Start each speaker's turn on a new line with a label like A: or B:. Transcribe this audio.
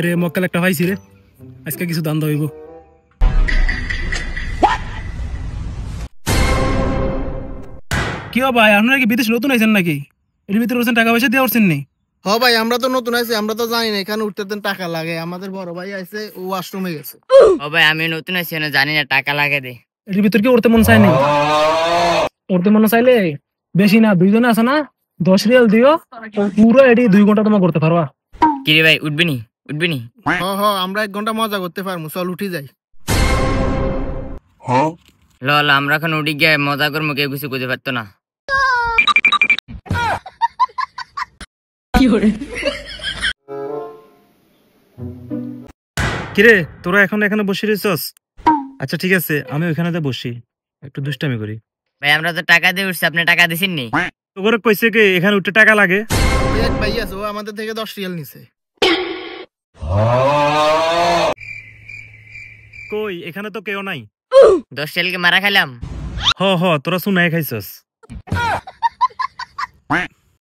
A: রে মক্কেল একটা পাইছি রে, আজকে কিছু দাম হইব। কি ভাই, আপনারা কি বিদেশ নতুন আইছেন নাকি? এর ভিতরে বলছেন টাকা পয়সা দিয়ে উঠছেন নি?
B: হ ভাই, আমরা তো নতুন আছি, আমরা তো জানি না এখানে উঠতে দেন টাকা লাগে। আমাদের বড় ভাই আছে, ও ওয়াশরুমে গেছে।
C: ও ভাই আমি নতুন আছি না, জানি না টাকা লাগে দে।
A: এর ভিতরে কি উঠতে মন চায় নি? উঠতে মন চাইলে বেশি না, দুইজনে আছে না, 10 রিয়াল দিও, পুরো এটি 2 ঘন্টা তোমার করতে পারবা।
C: কিরে ভাই উঠবি নি? উঠবি নি?
B: হ হ, আমরা 1 ঘন্টা মজা করতে পারবো, চল উঠি যাই।
C: ল ল, আমরা এখন উঠি গিয়ে মজা করবো, কেউ কিছু করতে পারতো না।
A: কিরে তোরা এখন এখানে বসে রয়েছস? আচ্ছা ঠিক আছে, আমি ওইখানেতে বসি, একটু দুষ্টামি করি।
C: ভাই আমরা তো টাকা দিয়ে উঠছি, আপনি টাকা দিছেন নি?
A: তোরে কইছে কি এখানে উঠতে টাকা লাগে?
B: ওই এক ভাই আছে, ও আমাদের থেকে 10 রিয়াল নিছে।
A: কই এখানে তো কেউ নাই।
C: 10 রিয়ালকে মারা খাইলাম।
A: হ হ, তোরা শুনাই খাইছস।